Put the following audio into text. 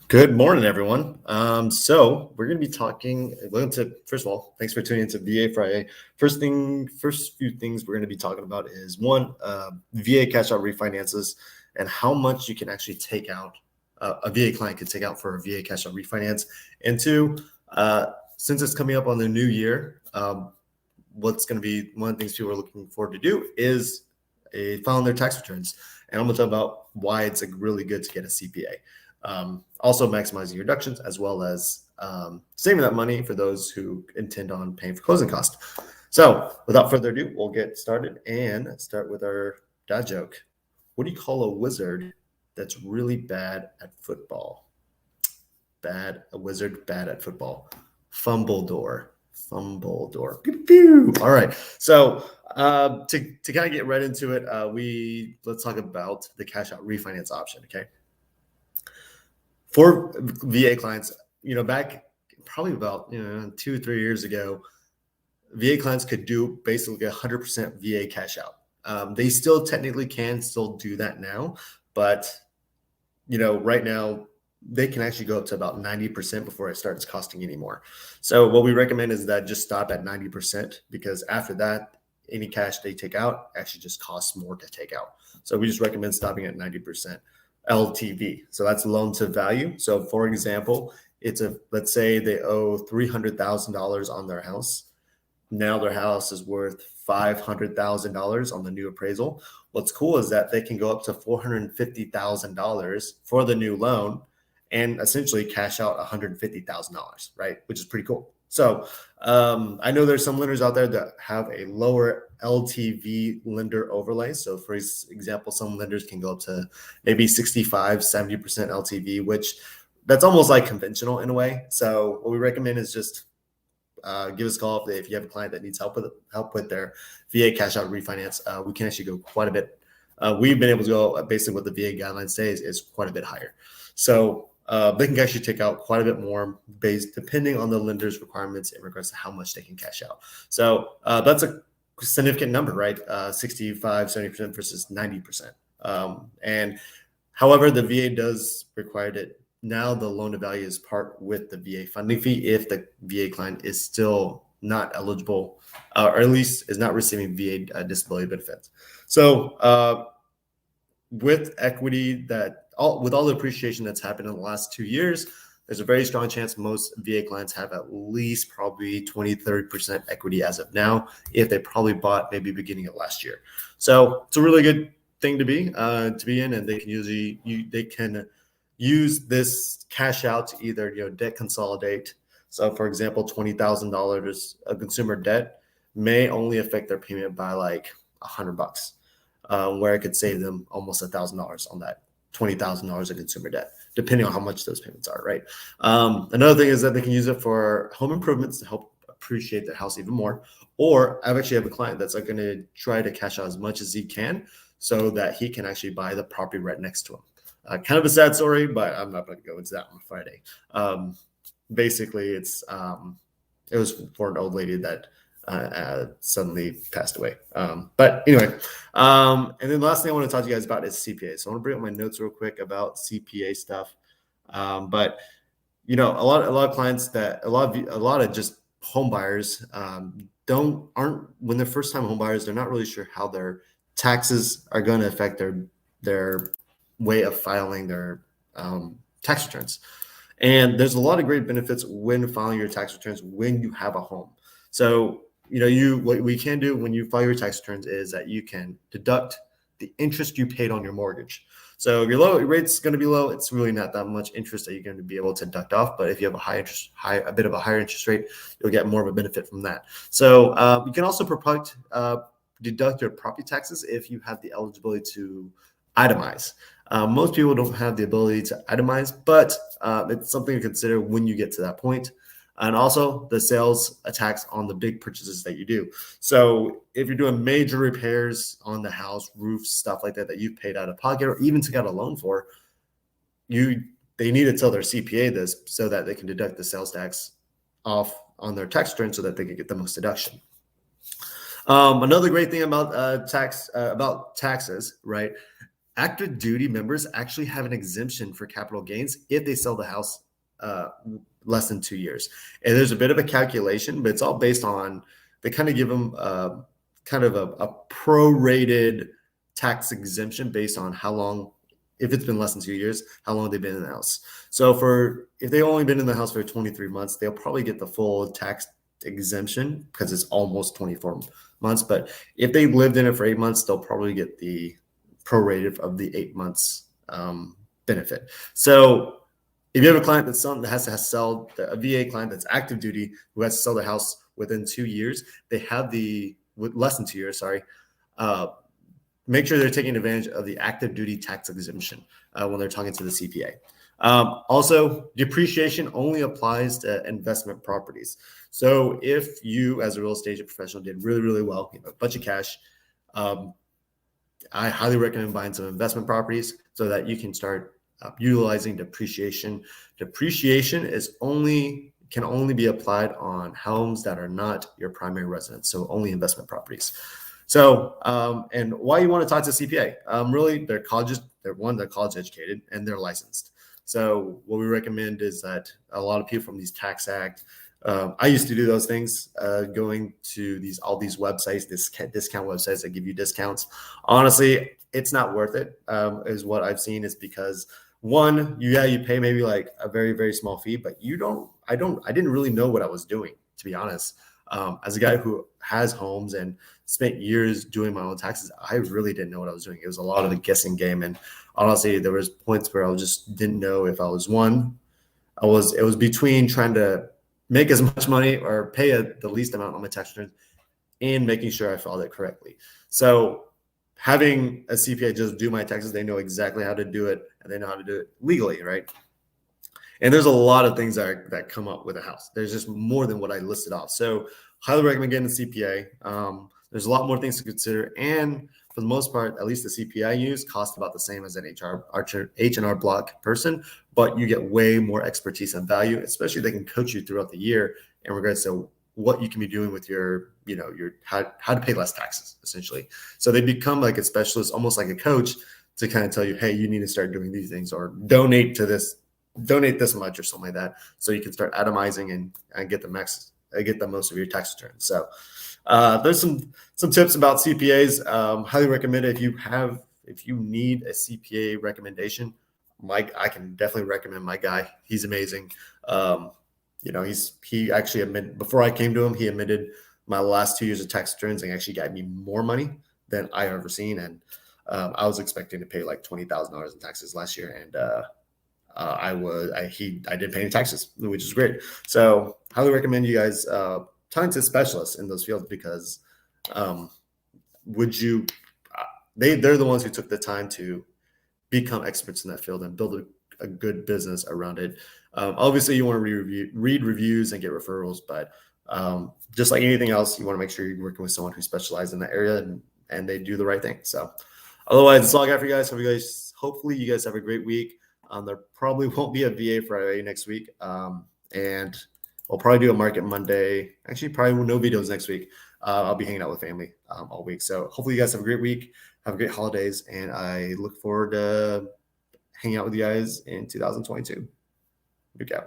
Good morning, everyone. So we're going to be talking. First of all, thanks for tuning into VA Friyay. First few things we're going to be talking about is one, VA Cash Out refinances and how much you can actually take out. A VA client can take out for a VA Cash Out refinance, and two, since it's coming up on the new year, what's going to be one of the things people are looking forward to do is filing their tax returns, and I'm going to talk about why it's really good to get a CPA. Also maximizing your deductions as well as saving that money for those who intend on paying for closing costs. So without further ado, we'll get started and start with our dad joke. What do you call a wizard that's really bad at football? A wizard bad at football. Fumbledore. Pew, pew. All right. So to kind of get right into it, let's talk about the cash out refinance option. Okay. For VA clients, back probably about 2 or 3 years ago, VA clients could do basically 100% VA cash out. They still technically can still do that now, but right now they can actually go up to about 90% before it starts costing anymore. So what we recommend is that just stop at 90%, because after that, any cash they take out actually just costs more to take out. So we just recommend stopping at 90%. LTV. So that's loan to value. So for example, let's say they owe $300,000 on their house. Now their house is worth $500,000 on the new appraisal. What's cool is that they can go up to $450,000 for the new loan and essentially cash out $150,000, right? Which is pretty cool. So I know there's some lenders out there that have a lower LTV lender overlay. So for example, some lenders can go up to maybe 65, 70% LTV, which that's almost like conventional in a way. So what we recommend is just give us a call if you have a client that needs help with their VA cash out refinance. We can actually go quite a bit. We've been able to go basically what the VA guidelines say is quite a bit higher. So they can actually take out quite a bit more depending on the lender's requirements in regards to how much they can cash out. So that's a significant number, right? 65, 70% versus 90%. And however, the VA does require it. Now the loan to value is part with the VA funding fee if the VA client is still not eligible or at least is not receiving VA disability benefits. So with equity with all the appreciation that's happened in the last 2 years, there's a very strong chance most VA clients have at least probably 20, 30% equity as of now, if they probably bought maybe beginning of last year. So it's a really good thing to be in, and they can use this cash out to either debt consolidate. So for example, $20,000 of consumer debt may only affect their payment by like $100, where it could save them almost $1,000 on that $20,000 of consumer debt, depending on how much those payments are, right? Another thing is that they can use it for home improvements to help appreciate their house even more. Or I actually have a client that's going to try to cash out as much as he can so that he can actually buy the property right next to him. Kind of a sad story, but I'm not going to go into that on Friday. Basically, it was for an old lady that suddenly passed away. But anyway, and then the last thing I want to talk to you guys about is CPA. So I want to bring up my notes real quick about CPA stuff. But a lot of clients a lot of just home buyers aren't when they're first time home buyers, they're not really sure how their taxes are going to affect their way of filing their tax returns. And there's a lot of great benefits when filing your tax returns when you have a home. So what we can do when you file your tax returns is that you can deduct the interest you paid on your mortgage. So if your rate's going to be low, it's really not that much interest that you're going to be able to deduct off. But if you have a bit of a higher interest rate, you'll get more of a benefit from that. So you can also deduct your property taxes if you have the eligibility to itemize. Most people don't have the ability to itemize, but it's something to consider when you get to that point. And also the sales tax on the big purchases that you do. So if you're doing major repairs on the house, roofs, stuff like that you've paid out of pocket or even took out a loan for, they need to tell their CPA this so that they can deduct the sales tax off on their tax return so that they can get the most deduction. Another great thing about taxes, right? active duty members actually have an exemption for capital gains if they sell the house less than 2 years. And there's a bit of a calculation, but it's all based on, they kind of give them kind of a prorated tax exemption based on how long, if it's been less than 2 years, how long they've been in the house. So if they've only been in the house for 23 months, they'll probably get the full tax exemption because it's almost 24 months. But if they lived in it for 8 months, they'll probably get the prorated of the 8 months benefit. So if you have a client that has to sell, a VA client that's active duty who has to sell the house within 2 years, they have less than 2 years, sorry. Make sure they're taking advantage of the active duty tax exemption when they're talking to the CPA. Also, depreciation only applies to investment properties. So if you, as a real estate professional, did really, really well, a bunch of cash, I highly recommend buying some investment properties so that you can start utilizing depreciation. Depreciation can only be applied on homes that are not your primary residence, so only investment properties. So, and why you want to talk to CPA? Really, they're college educated and they're licensed. So what we recommend is that a lot of people from these tax act, I used to do those things, going to all these websites, discount websites that give you discounts. Honestly, it's not worth it, is what I've seen, is because one, you pay maybe like a very, very small fee, but I didn't really know what I was doing, to be honest. As a guy who has homes and spent years doing my own taxes, I really didn't know what I was doing. It was a lot of a guessing game. And honestly, there was points where I just didn't know if it was between trying to make as much money or pay the least amount on my tax returns and making sure I filed it correctly. So having a CPA just do my taxes, they know exactly how to do it and they know how to do it legally, right? And there's a lot of things that come up with a house. There's just more than what I listed off. So highly recommend getting a CPA. There's a lot more things to consider. And for the most part, at least the CPA I use costs about the same as an H&R Block person, but you get way more expertise and value, especially they can coach you throughout the year in regards to what you can be doing with your how to pay less taxes, essentially. So they become like a specialist, almost like a coach, to kind of tell you, hey, you need to start doing these things, or donate this much or something like that, so you can start atomizing and get the most of your tax returns. So there's some tips about CPAs. Highly recommend it. If you need a CPA recommendation, I can definitely recommend my guy. He's amazing. He actually admitted, before I came to him, he admitted my last 2 years of tax returns and actually got me more money than I ever seen. And I was expecting to pay like $20,000 in taxes last year, and I didn't pay any taxes, which is great. So highly recommend you guys talking to specialists in those fields, because they're the ones who took the time to become experts in that field and build a good business around it. Obviously, you want to read reviews and get referrals, but just like anything else, you want to make sure you're working with someone who specializes in that area and they do the right thing. So otherwise, that's all I got for you guys. Hopefully you guys have a great week. There probably won't be a VA Friday next week. And we'll probably do a market Monday. Actually, probably no videos next week. I'll be hanging out with family all week. So hopefully you guys have a great week. Have a great holidays. And I look forward to hanging out with you guys in 2022. Big out.